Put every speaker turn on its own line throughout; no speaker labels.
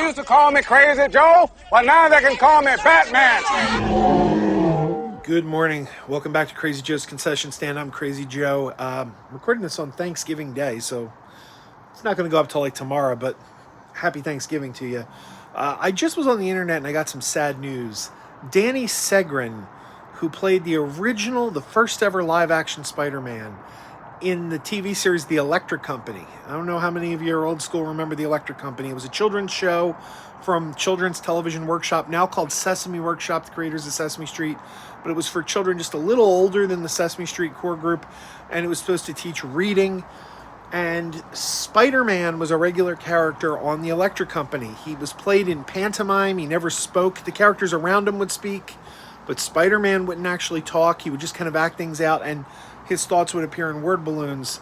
used to call me Crazy Joe, but now they can call me Batman.
Good morning. Welcome back to Crazy Joe's Concession Stand. I'm Crazy Joe. Recording this on Thanksgiving Day, so it's not going to go up till like tomorrow, but happy Thanksgiving to you. I just was on the internet and I got some sad news. Danny Seagren, who played the first ever live action Spider-Man in the TV series The Electric Company. I don't know how many of you are old school remember The Electric Company. It was a children's show from Children's Television Workshop, now called Sesame Workshop, the creators of Sesame Street. But it was for children just a little older than the Sesame Street core group, and it was supposed to teach reading. And Spider-Man was a regular character on The Electric Company. He was played in pantomime. He never spoke. The characters around him would speak, but Spider-Man wouldn't actually talk. He would just kind of act things out, and his thoughts would appear in word balloons.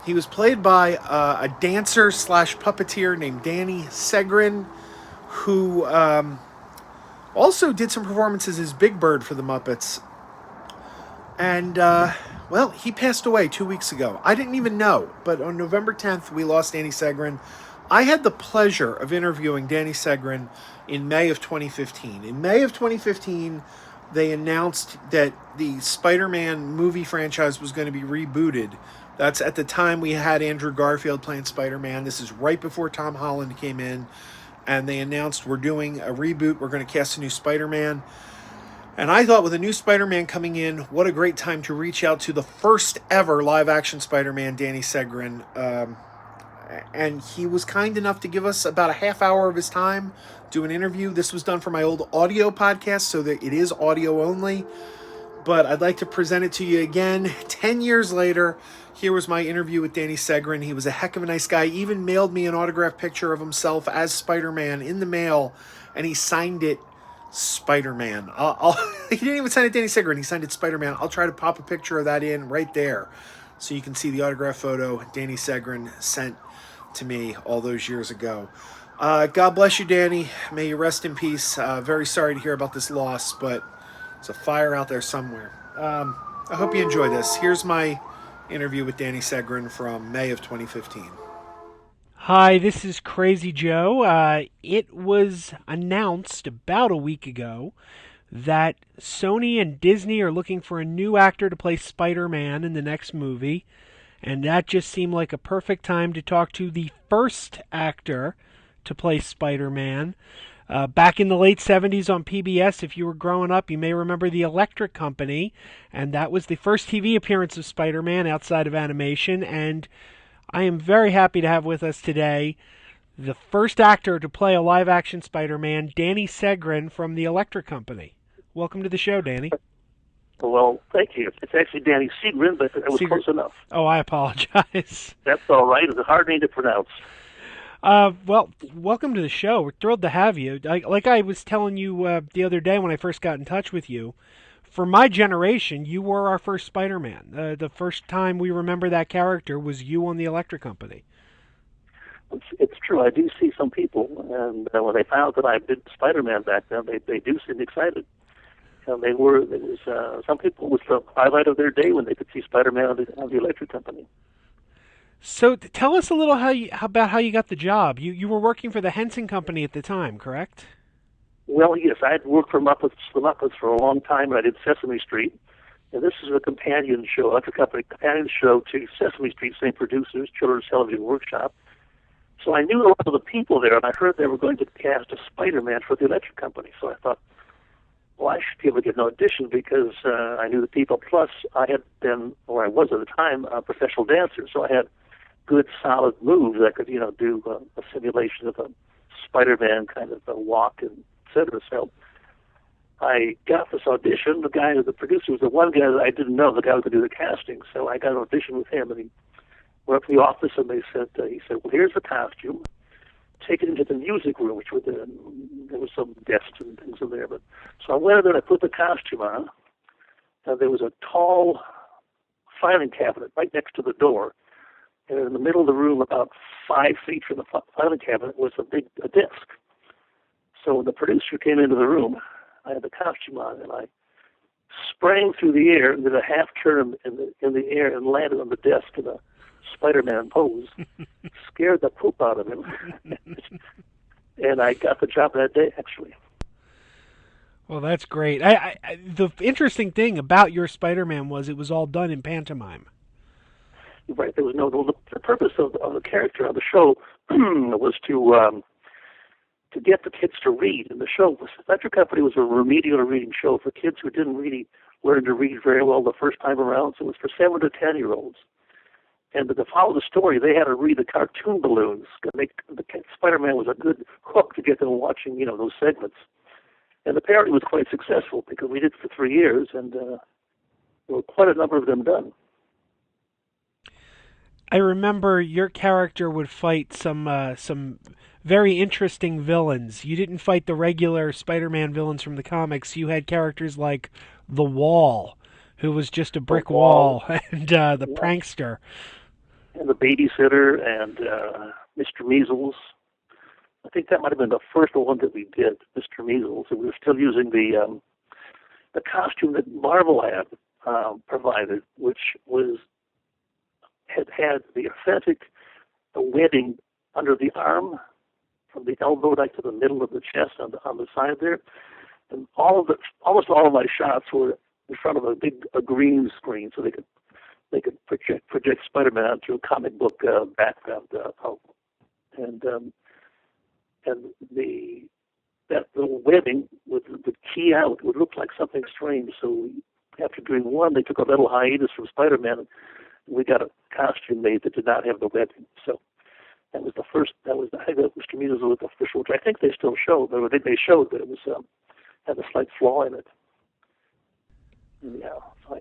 He was played by a dancer slash puppeteer named Danny Seagren, who also did some performances as Big Bird for the Muppets. And, well, he passed away 2 weeks ago. I didn't even know, but on November 10th, we lost Danny Seagren. I had the pleasure of interviewing Danny Seagren in May of 2015. In May of 2015, they announced that the Spider-Man movie franchise was going to be rebooted. That's at the time we had Andrew Garfield playing Spider-Man. This is right before Tom Holland came in. And they announced we're doing a reboot. We're going to cast a new Spider-Man. And I thought with a new Spider-Man coming in, what a great time to reach out to the first ever live-action Spider-Man, Danny Seagren. And he was kind enough to give us about a half hour of his time, do an interview. This was done for my old audio podcast, so that it is audio only. But I'd like to present it to you again. 10 years later, here was my interview with Danny Seagren. He was a heck of a nice guy. He even mailed me an autographed picture of himself as Spider-Man in the mail, and he signed it Spider-Man. He didn't even sign it Danny Seagren. He signed it Spider-Man. I'll try to pop a picture of that in right there so you can see the autograph photo Danny Seagren sent to me all those years ago. God bless you, Danny. May you rest in peace. Very sorry to hear about this loss, but there's a fire out there somewhere. I hope you enjoy this. Here's my interview with Danny Seagren from May of 2015.
Hi, this is Crazy Joe. It was announced about a week ago that Sony and Disney are looking for a new actor to play Spider-Man in the next movie, and that just seemed like a perfect time to talk to the first actor to play Spider-Man. Back in the late 70s on PBS, if you were growing up, you may remember The Electric Company, and that was the first TV appearance of Spider-Man outside of animation, and I am very happy to have with us today the first actor to play a live-action Spider-Man, Danny Seagren from The Electric Company. Welcome to the show, Danny.
Well, thank you. It's actually Danny Seagren, but it was close enough.
Oh, I apologize.
That's all right. It's a hard name to pronounce.
Well, welcome to the show. We're thrilled to have you. Like I was telling you the other day when I first got in touch with you, for my generation, you were our first Spider-Man. The first time we remember that character was you on The Electric Company.
It's true. I do see some people, and when they found that I did Spider-Man back then, they do seem excited. And some people, it was the highlight of their day when they could see Spider-Man on the Electric Company.
So tell us a little about how you got the job. You were working for the Henson Company at the time, correct?
Well, yes, I had worked for the Muppets for a long time, and I did Sesame Street. And this is a companion show, Electric Company companion show to Sesame Street, same producers, Children's Television Workshop. So I knew a lot of the people there, and I heard they were going to cast a Spider-Man for the Electric Company. So I thought, well, I should be able to get an audition because I knew the people. Plus, I had been, or I was at the time, a professional dancer, so I had good, solid moves. I could, do a simulation of a Spider-Man kind of a walk and etc. So I got this audition. The producer was the one guy that I didn't know, the guy who could do the casting. So I got an audition with him, and he went up to the office, and he said, well, here's the costume. Take it into the music room, which there was some desks and things in there. So I went in there and I put the costume on. And there was a tall filing cabinet right next to the door. And in the middle of the room, about 5 feet from the filing cabinet, was a desk. So when the producer came into the room, I had the costume on, and I sprang through the air and did a half turn in the air and landed on the desk in a Spider-Man pose. Scared the poop out of him. and I got the job that day, actually.
Well, that's great. The interesting thing about your Spider-Man was it was all done in pantomime.
Right. There was the purpose of the character of the show was to get the kids to read. And the show, Electric Company was a remedial reading show for kids who didn't really learn to read very well the first time around. So it was for 7 to 10-year-olds. And to follow the story, they had to read the cartoon balloons. Spider-Man was a good hook to get them watching, those segments. And apparently it was quite successful because we did it for 3 years, and there were quite a number of them done.
I remember your character would fight some very interesting villains. You didn't fight the regular Spider-Man villains from the comics. You had characters like the Wall, who was just a brick wall, and the Prankster.
And the Babysitter, and Mr. Measles. I think that might have been the first one that we did, Mr. Measles. And we were still using the costume that Marvel had provided, which had the authentic webbing under the arm, from the elbow like to the middle of the chest on the side there. And almost all of my shots were in front of a green screen, so they could project Spider-Man onto a comic book background, and the webbing would key out, would look like something strange. So after doing one, they took a little hiatus from Spider-Man, and we got a costume made that did not have the webbing. So that was the first. I think that Mr. Measles was the official, which I think they still show. They showed that it was had a slight flaw in it. Yeah, so I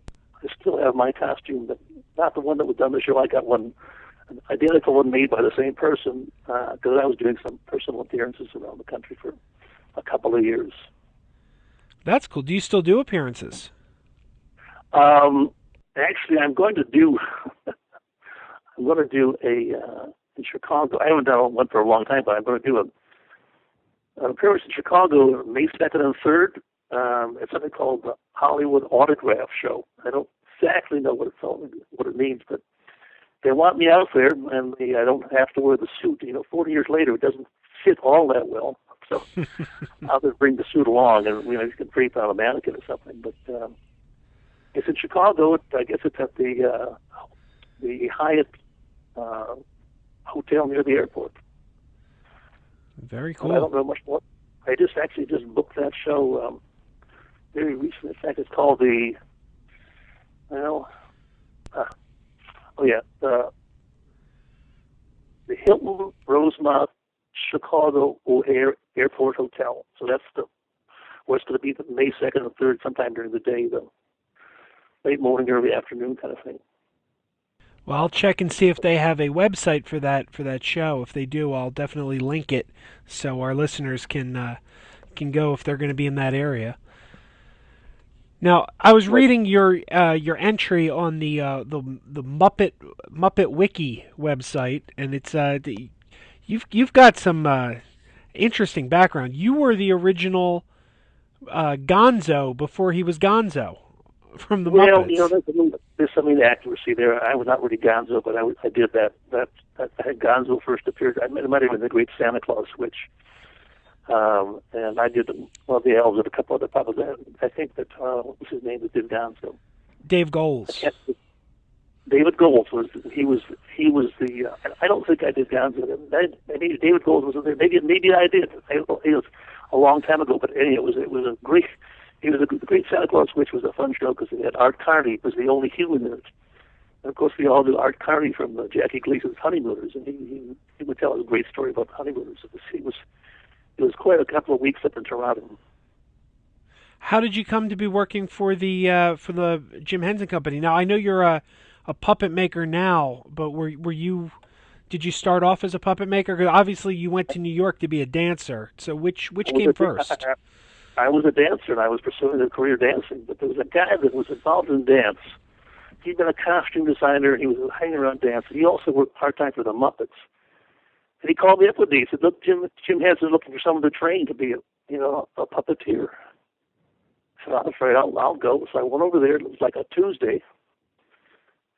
still have my costume, but not the one that was done this show. I got an identical one made by the same person because I was doing some personal appearances around the country for a couple of years.
That's cool. Do you still do appearances?
Actually, I'm going to do in Chicago. I haven't done one for a long time, but I'm going to do an appearance in Chicago May 2nd and 3rd. It's something called the Hollywood Autograph Show. I don't exactly know what it means, but they want me out there, and I don't have to wear the suit. 40 years later, it doesn't fit all that well. So I'll just bring the suit along, and you can drape on a mannequin or something. But it's in Chicago. I guess it's at the Hyatt hotel near the airport.
Very cool.
I don't know much more. I just booked that show very recently. In fact, it's called the Hilton Rosemont Chicago O'Hare Airport Hotel. So that's what's going to be the May 2nd and 3rd, sometime during the day, the late morning, early afternoon kind of thing.
Well, I'll check and see if they have a website for that show. If they do, I'll definitely link it so our listeners can go if they're going to be in that area. Now, I was reading your entry on the Muppet Wiki website, and it's you've got some interesting background. You were the original Gonzo before he was Gonzo from the Muppets.
There's some inaccuracy there. I was not really Gonzo, but I did that. I had Gonzo first appeared. It might have been the Great Santa Claus Switch. And I did one of the elves and a couple other puppets. I think that what was his name that did Gonzo?
Dave Goles.
David Goles was the. I don't think I did Gonzo. Maybe David Goles was there. Maybe I did. It was a long time ago. But anyway, it was a great. It was the Great Santa Claus, which was a fun show because it had Art Carney was the only human in it. And of course, we all knew Art Carney from Jackie Gleason's Honeymooners, and he would tell us a great story about the Honeymooners. It was quite a couple of weeks up in Toronto.
How did you come to be working for the Jim Henson Company? Now, I know you're a puppet maker now, but did you start off as a puppet maker? 'Cause obviously, you went to New York to be a dancer. So which came first?
I was a dancer, and I was pursuing a career dancing. But there was a guy that was involved in dance. He'd been a costume designer. He was hanging around dance. He also worked part-time for the Muppets. And he called me up one day. He said, "Look, Jim Henson's looking for someone to train to be a puppeteer." I said, "I'm afraid I'll go." So I went over there. It was like a Tuesday.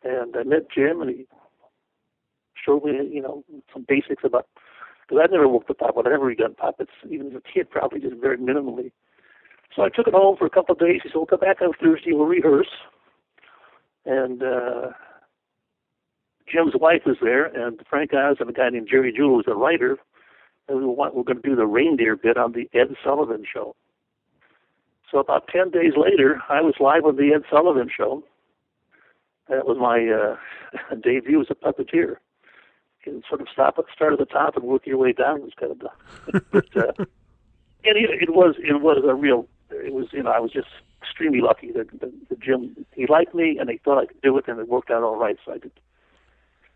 And I met Jim, and he showed me, some basics about because I'd never worked with puppets. I'd never done puppets, even as a kid, probably just very minimally. So I took it home for a couple of days. He said, "We'll come back on Thursday. We'll rehearse." And Jim's wife was there, and Frank Oz and a guy named Jerry Jewell was a writer, and we were going to do the reindeer bit on the Ed Sullivan Show. So about 10 days later, I was live on the Ed Sullivan Show. That was my debut as a puppeteer. You can sort of start at the top and work your way down. It was kind of, but it was a real. It was, I was just extremely lucky that the Jim, he liked me and he thought I could do it, and it worked out all right. So I did.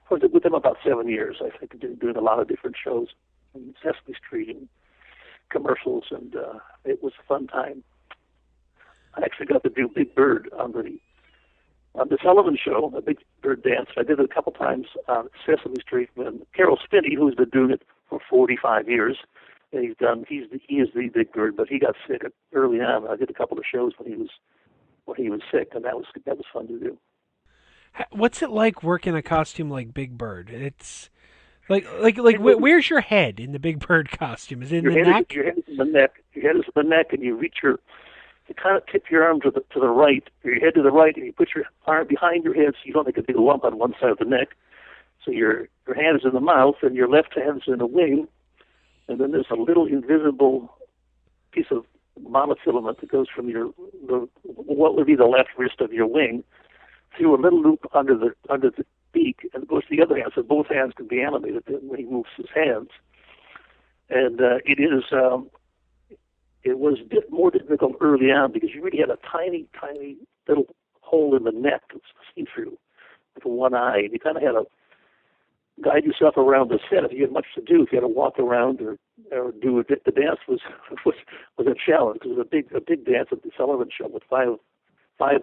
I was with him about 7 years. I think doing a lot of different shows, on Sesame Street and commercials, and it was a fun time. I actually got to do Big Bird on the Sullivan Show, a Big Bird dance. I did it a couple times on Sesame Street when Carol Spinney, who's been doing it for 45 years, and he is the Big Bird, but he got sick early on. I did a couple of shows when he was sick, and that was fun to do.
What's it like working a costume like Big Bird? It's like where's your head in the Big Bird costume? Is it in the neck?
Your head is in the neck. Your head is in the neck, and you kind of tip your arm to the right, or your head to the right, and you put your arm behind your head so you don't make a big lump on one side of the neck. So your hand is in the mouth, and your left hand is in the wing, and then there's a little invisible piece of monofilament that goes from what would be the left wrist of your wing through a little loop under the beak, and it goes to the other hand, so both hands can be animated when he moves his hands. And it was more difficult early on because you really had a tiny, tiny little hole in the neck that was see-through with one eye. And you kind of had to guide yourself around the set if you had much to do. If you had to walk around or do a bit, the dance was a challenge because it was a big dance at the Sullivan Show with five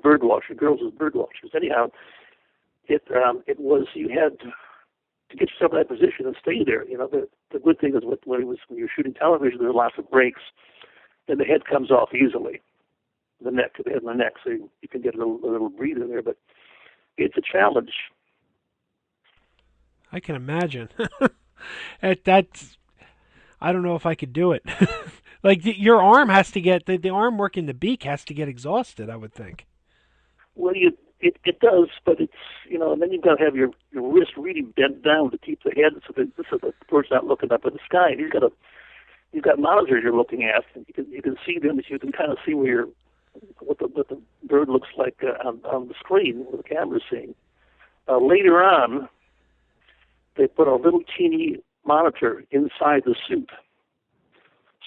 bird watchers, girls as bird watchers. Anyhow, it was, you had to get yourself in that position and stay there. The good thing is when you're shooting television, there are lots of breaks. And the head comes off easily, the head and the neck, so you can get a little breather there. But it's a challenge.
I can imagine. That's, I don't know if I could do it. Like your arm has to get the arm working the beak has to get exhausted, I would think.
Well, it does, but it's and then you've got to have your wrist really bent down to keep the head so the bird's not looking up at the sky. You've got monitors you're looking at, and you can see them, so you can kind of see what the bird looks like on the screen, what the camera's seeing. Later on, they put a little teeny monitor inside the suit,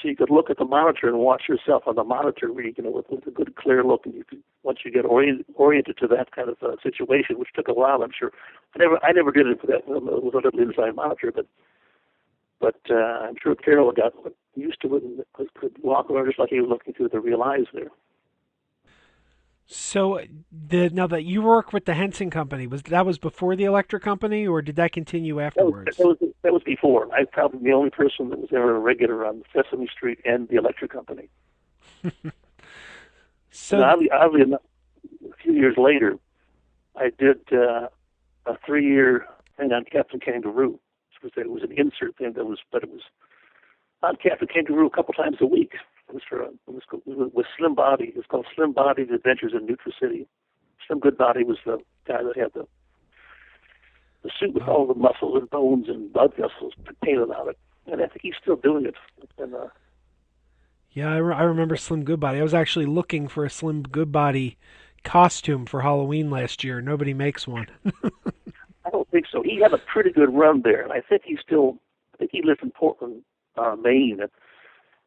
so you could look at the monitor and watch yourself on the monitor, with a good clear look, and once you get oriented to that kind of situation, which took a while, I'm sure. I never did it with a little inside monitor, but I'm sure Carol got used to it and could walk around just like he was looking through the real eyes there.
So now that you work with the Henson Company, that was before the Electric Company, or did that continue afterwards?
That was before. I'm probably the only person that was ever a regular on Sesame Street and the Electric Company.
So
oddly enough, a few years later, I did a 3-year thing on Captain Kangaroo. It was an insert thing but it was on Captain Kangaroo a couple times a week. It was with Slim Body. It was called Slim Body's Adventures in Neutral City. Slim Goodbody was the guy that had the suit with all the muscles and bones and blood vessels painted on it. And I think he's still doing it. And,
yeah, I remember Slim Goodbody. I was actually looking for a Slim Goodbody costume for Halloween last year. Nobody makes one.
I don't think so. He had a pretty good run there, and I think he lives in Portland, Maine,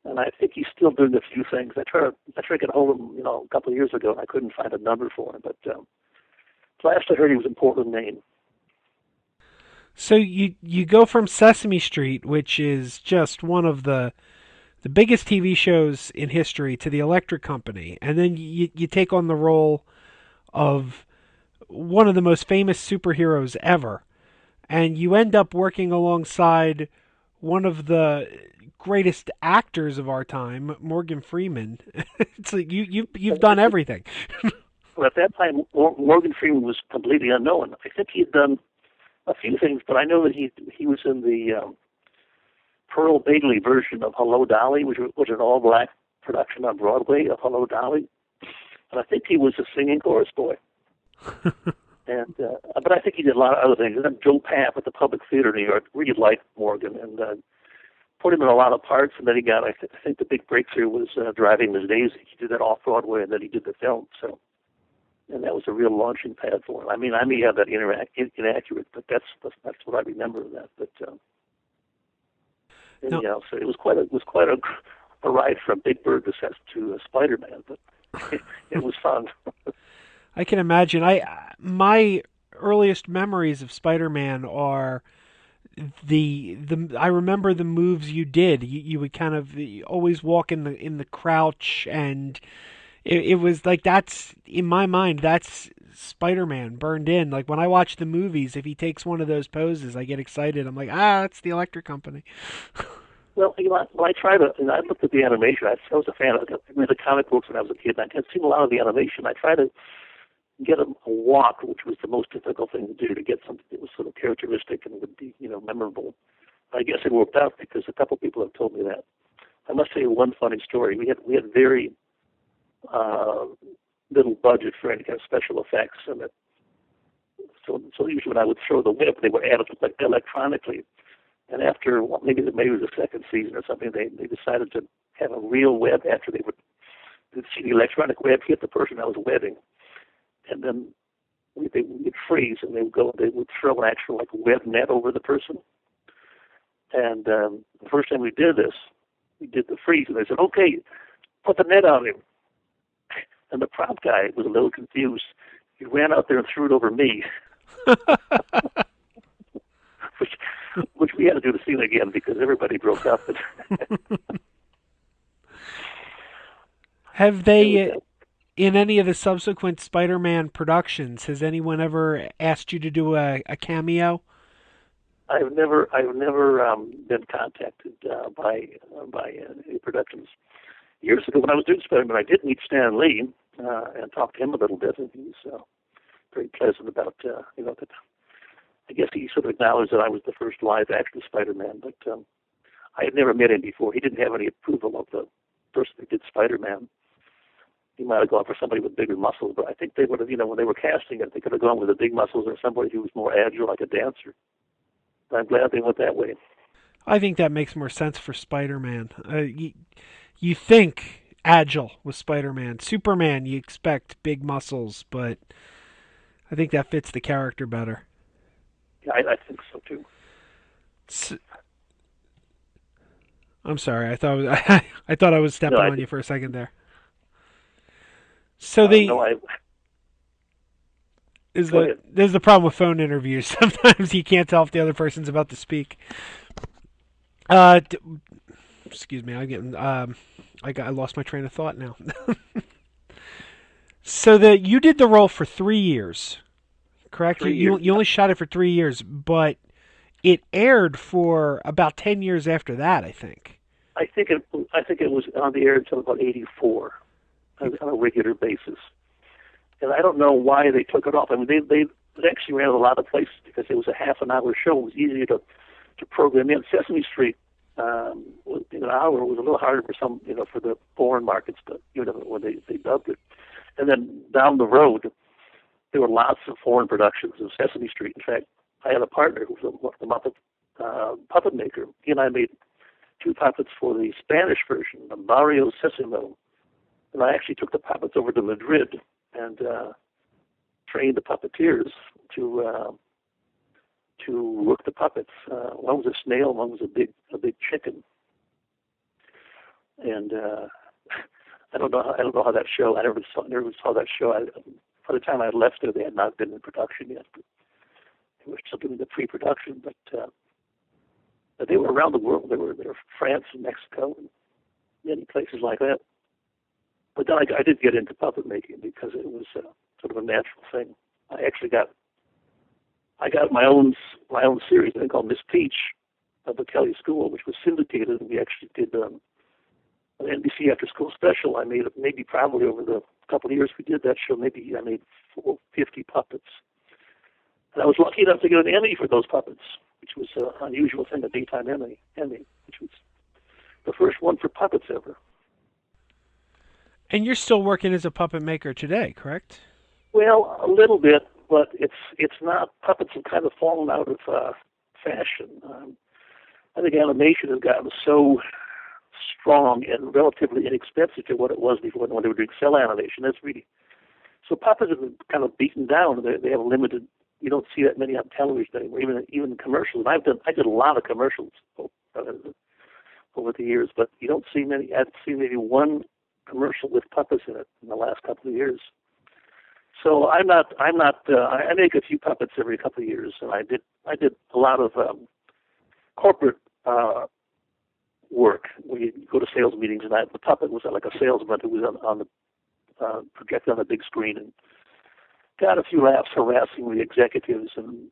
and I think he's still doing a few things. I tried to get hold of him, a couple of years ago, and I couldn't find a number for him. But last I heard, he was in Portland, Maine.
So you go from Sesame Street, which is just one of the biggest TV shows in history, to the Electric Company, and then you take on the role of one of the most famous superheroes ever, and you end up working alongside one of the greatest actors of our time, Morgan Freeman. It's like you've done everything.
Well, at that time, Morgan Freeman was completely unknown. I think he had done a few things, but I know that he was in the Pearl Bailey version of Hello Dolly, which was an all-black production on Broadway of Hello Dolly. And I think he was a singing chorus boy. And but I think he did a lot of other things. And then Joe Papp at the Public Theater in New York really liked Morgan and put him in a lot of parts. And then he got, I think the big breakthrough was Driving Miss Daisy. He did that off-Broadway, and then he did the film. So, and that was a real launching pad for him. I mean, I may have that inaccurate, but that's what I remember of that. But anyhow, so it was quite a ride from Big Bird to Spider-Man, but it was fun.
I can imagine. My earliest memories of Spider-Man are I remember the moves you did. You would kind of always walk in the crouch, and it was like, that's, in my mind, that's Spider-Man burned in. Like when I watch the movies, if he takes one of those poses, I get excited. I'm like, that's the Electric Company.
Well, I tried to, and I looked at the animation. I was a fan of the comic books when I was a kid, and I had seen a lot of the animation. I tried to get a walk, which was the most difficult thing to do, to get something that was sort of characteristic and would be, memorable. I guess it worked out because a couple people have told me that. I must tell you one funny story. We had very little budget for any kind of special effects, and so usually when I would throw the whip, they would add it electronically. And after maybe it was the second season or something, they decided to have a real web after they'd see the electronic web hit the person I was webbing. And then they would freeze, and they would throw an actual web net over the person. And the first time we did this, we did the freeze, and they said, "Okay, put the net on him." And the prop guy was a little confused. He ran out there and threw it over me, which we had to do the scene again because everybody broke up.
Have they? In any of the subsequent Spider-Man productions, has anyone ever asked you to do a cameo?
I've never been contacted by any productions. Years ago, when I was doing Spider-Man, I did meet Stan Lee and talk to him a little bit, and he's very pleasant about that. I guess he sort of acknowledged that I was the first live-action Spider-Man, but I had never met him before. He didn't have any approval of the person who did Spider-Man. He might have gone for somebody with bigger muscles, but I think they would have, when they were casting it, they could have gone with the big muscles or somebody who was more agile, like a dancer. But I'm glad they went that way.
I think that makes more sense for Spider-Man. You think agile with Spider-Man. Superman, you expect big muscles, but I think that fits the character better.
Yeah, I think so too.
I'm sorry. I thought I was stepping on you for a second there. So there's the problem with phone interviews. Sometimes you can't tell if the other person's about to speak. Excuse me, I'm getting I lost my train of thought now. So you did the role for 3 years, correct?
3 years.
You only shot it for 3 years, but it aired for about 10 years after that, I think.
I think it was on the air until about 1984. On a regular basis. And I don't know why they took it off. I mean, they actually ran a lot of places because it was a half-an-hour show. It was easier to program in. Sesame Street, in an hour, was a little harder for some, for the foreign markets, when they dubbed it. And then down the road, there were lots of foreign productions of Sesame Street. In fact, I had a partner who was a Muppet puppet maker. He and I made 2 puppets for the Spanish version of Barrio Sesamo. And I actually took the puppets over to Madrid and trained the puppeteers to work the puppets. One was a snail, one was a big chicken. And I don't know how that show. I never saw that show. By the time I left there, they had not been in production yet. But they were still doing the pre-production, but they were around the world. They were France and Mexico and many places like that. But then I did get into puppet making because it was sort of a natural thing. I got my own series, I think, called Miss Peach of the Kelly School, which was syndicated, and we actually did an NBC after school special. I made probably over the couple of years we did that show, maybe I made 50 puppets. And I was lucky enough to get an Emmy for those puppets which was an unusual thing, a daytime Emmy, which was the first one for puppets ever.
And you're still working as a puppet maker today, correct?
Well, a little bit, but it's not. Puppets have kind of fallen out of fashion. I think animation has gotten so strong and relatively inexpensive to what it was before when they were doing cell animation. That's really so. Puppets have been kind of beaten down. They have a limited. You don't see that many on television anymore, even commercials. And I did a lot of commercials over the years, but you don't see many. I've seen maybe one commercial with puppets in it in the last couple of years. So I'm not. I make a few puppets every couple of years, and I did a lot of corporate work where you go to sales meetings, and the puppet was like a salesman who was on the projected on the big screen and got a few laughs harassing the executives and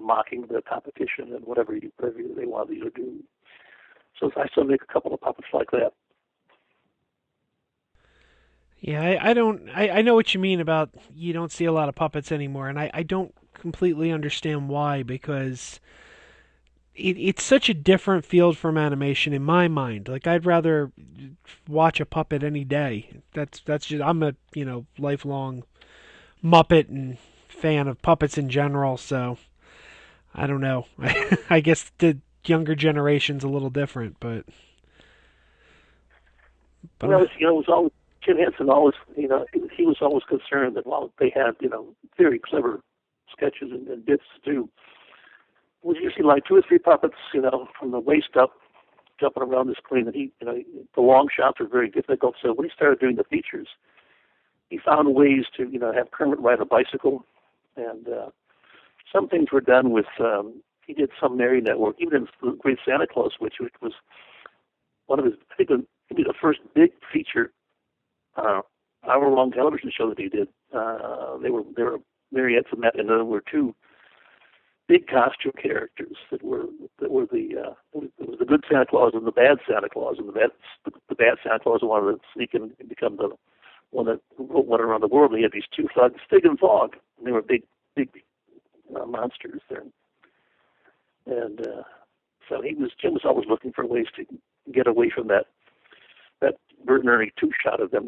mocking the competition and whatever they wanted you to do. So I still make a couple of puppets like that.
Yeah, I know what you mean about you don't see a lot of puppets anymore, and I don't completely understand why, because it's such a different field from animation in my mind. Like, I'd rather watch a puppet any day. That's just, I'm a, lifelong Muppet and fan of puppets in general, so I don't know. I guess the younger generation's a little different, but
well, it was always Jim Henson. Always, he was always concerned that while they had, very clever sketches and bits to do, was usually like 2 or 3 puppets, from the waist up, jumping around the screen. And the long shots were very difficult. So when he started doing the features, he found ways to, have Kermit ride a bicycle, and some things were done with. He did some marionette work, even in Great Santa Claus, which was one of his. I think maybe the first big feature hour-long television show that he did. They were marionettes in that, and there were 2 big costume characters that were it was the good Santa Claus and the bad Santa Claus, and the bad Santa Claus wanted to sneak in and become the one that went around the world. And he had these 2 thugs, Fig and Fog, and they were big monsters there. And so Jim was always looking for ways to get away from that Bert and Ernie 2 shot of them,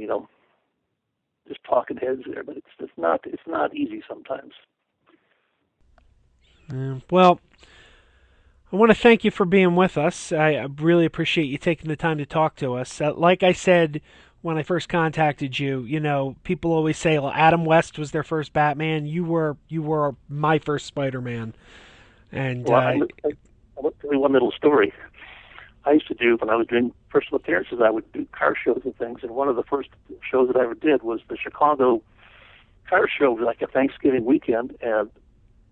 just talking heads there. But it's not easy sometimes.
Well, I want to thank you for being with us. I really appreciate you taking the time to talk to us. Like I said when I first contacted you, people always say, well, Adam West was their first Batman. You were my first Spider-Man. And
well, I want to tell you one little story. I used to do, when I was doing personal appearances, I would do car shows and things. And one of the first shows that I ever did was the Chicago car show, like a Thanksgiving weekend, and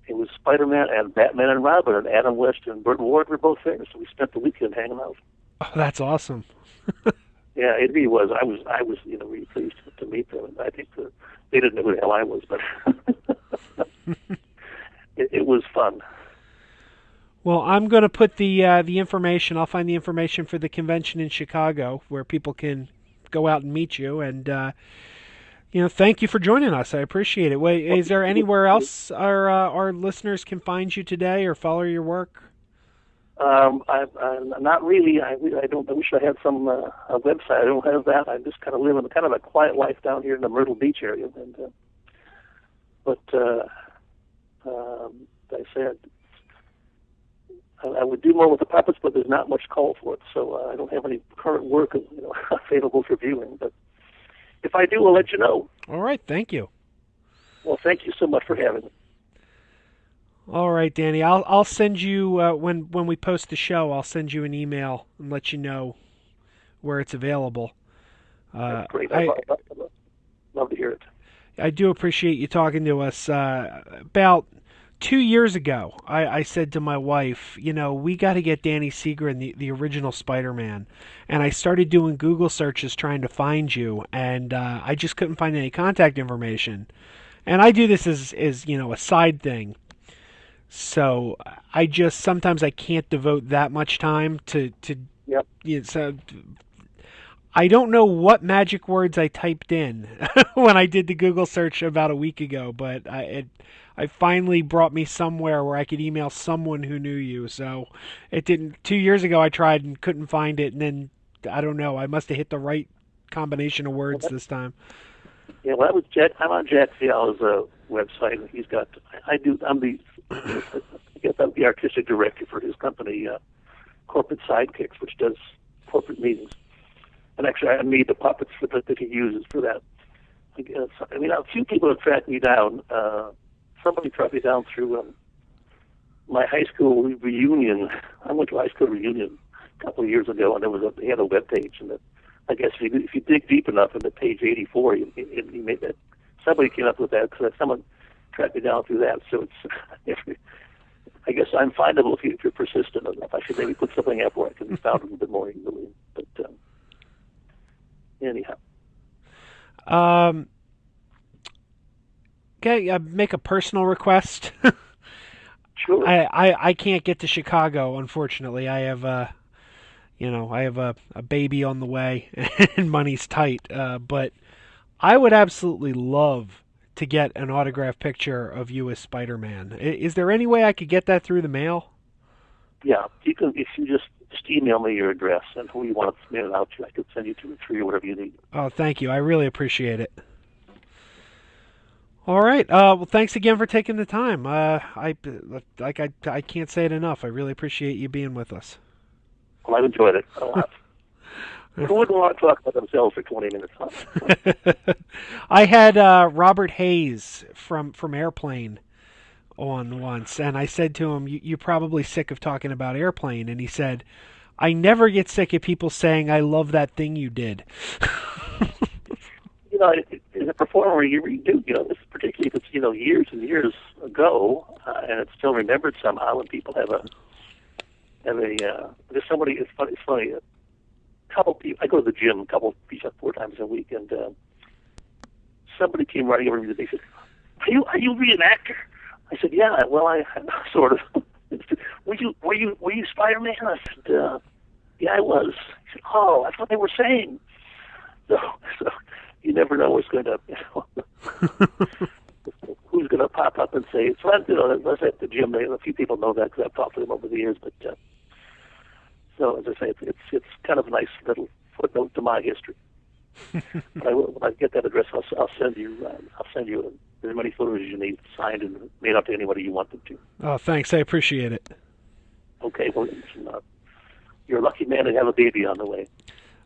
it was Spider-Man and Batman and Robin, and Adam West and Burt Ward were both there. So we spent the weekend hanging out.
Oh, that's awesome.
Yeah, it really was. I was really pleased to meet them. And I think they didn't know who the hell I was, but it was fun.
Well, I'm going to put the information. I'll find the information for the convention in Chicago where people can go out and meet you. And thank you for joining us. I appreciate it. Wait, is there anywhere else our listeners can find you today or follow your work?
I'm not really. I don't. I wish I had some a website. I don't have that. I just kind of live in kind of a quiet life down here in the Myrtle Beach area. And but I said I would do more with the puppets, but there's not much call for it. So I don't have any current work available for viewing. But if I do, I'll let you know.
All right. Thank you.
Well, thank you so much for having me.
All right, Danny. I'll send you when we post the show. I'll send you an email and let you know where it's available.
That's great. I'd love to hear it.
I do appreciate you talking to us. About 2 years ago, I said to my wife, we got to get Danny Seagren, the original Spider-Man. And I started doing Google searches trying to find you, and I just couldn't find any contact information. And I do this as a side thing. So sometimes I can't devote that much time to
Yep.
So I don't know what magic words I typed in when I did the Google search about a week ago, but I finally brought me somewhere where I could email someone who knew you. So it didn't. 2 years ago I tried and couldn't find it, and then I don't know. I must have hit the right combination of words this time.
Yeah, well, I'm on Jack Fiala's website. He's got. I'm the artistic director for his company, Corporate Sidekicks, which does corporate meetings. And actually, I made the puppets that he uses for that. I mean, a few people have tracked me down. Somebody tracked me down through my high school reunion. I went to a high school reunion a couple of years ago, and they had a web page, and I guess if you dig deep enough into page 84, you made that. Somebody came up with that because someone tracked me down through that. So I guess I'm findable if you're persistent enough. I should maybe put something up where I can be found a little bit more easily. But anyhow.
Okay, make a personal request.
Sure.
I can't get to Chicago, unfortunately. I have I have a baby on the way and money's tight. But I would absolutely love to get an autographed picture of you as Spider-Man. Is there any way I could get that through the mail?
Yeah, you can. If you just email me your address and who you want to mail it out to, I could send you to it through whatever you need.
Oh, thank you. I really appreciate it. All right. Well, thanks again for taking the time. I can't say it enough. I really appreciate you being with us.
Well, I've enjoyed it a lot. Who wouldn't want to talk about themselves for 20 minutes? Huh?
I had Robert Hayes from Airplane on once, and I said to him, "You're probably sick of talking about Airplane," and he said, "I never get sick of people saying I love that thing you did."
As a performer, you really do. Particularly if it's years and years ago, and it's still remembered somehow. When people have there's somebody. It's funny. A couple people. I go to the gym 4 times a week, and somebody came running over to me. They said, "Are you really an actor?" I said, "Yeah. Well, I sort of." Were you Spider-Man? I said, "Yeah, I was." He said, "Oh, that's what they were saying." So you never know what's going to, who's going to pop up and say, it's not, unless at the gym, a few people know that because I've talked to them over the years, but, so as I say, it's kind of a nice little footnote to my history. But when I get that address, I'll send you as many photos as you need signed and made up to anybody you want them to.
Oh, thanks. I appreciate it.
Okay, well, you're a lucky man to have a baby on the way.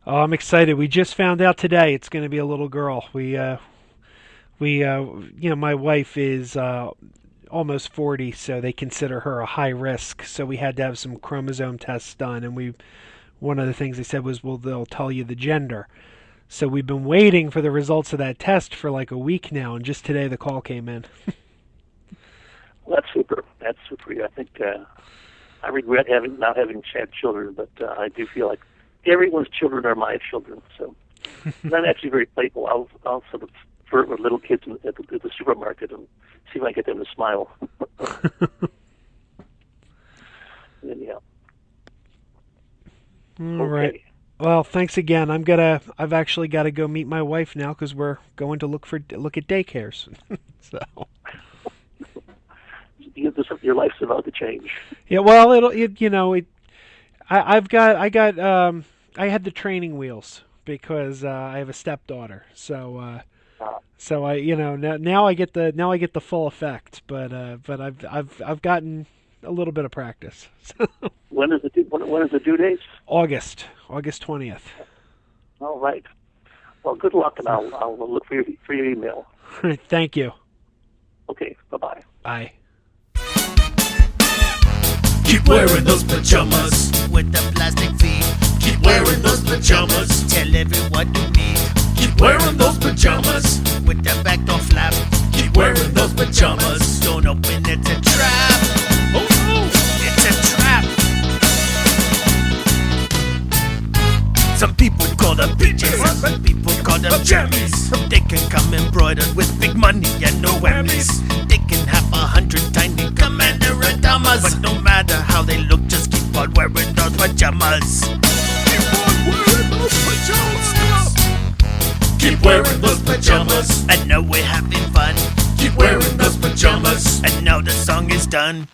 Oh, I'm excited. We just found out today it's going to be a little girl. My wife is almost 40, so they consider her a high risk. So we had to have some chromosome tests done, and one of the things they said was, well, they'll tell you the gender. So we've been waiting for the results of that test for like a week now, and just today the call came in.
Well, that's super. That's super. I think I regret not having had children, but I do feel like everyone's children are my children, so I'm actually very playful. I'll sort of flirt with little kids at the supermarket and see if I can get them to smile. Anyhow.
All right. Well, thanks again. I've actually got to go meet my wife now because we're going to look at daycares. So.
Your life's about to change.
Yeah. Well, I had the training wheels because I have a stepdaughter. So now I get the full effect. But I've gotten a little bit of practice.
When is the due date?
August 20th.
All right. Well, good luck, and I'll look for your email.
Thank you.
Okay. Bye-bye.
Bye.
Keep wearing those pajamas with the plastic feet. Keep wearing those pajamas. Tell everyone you meet. Keep wearing those pajamas with the back door flap. Keep wearing those pajamas. Don't open, it's a trap. Oh no, it's a trap. Some people call them PJs, some people call them jammies. They can come embroidered with big money and no whammies. They can have 100 tiny commander Adamas, but no matter how they look, just keep on wearing those pajamas. Keep on wearing those pajamas. wearing those pajamas. I know we're having fun. Keep wearing those pajamas. And now the song is done.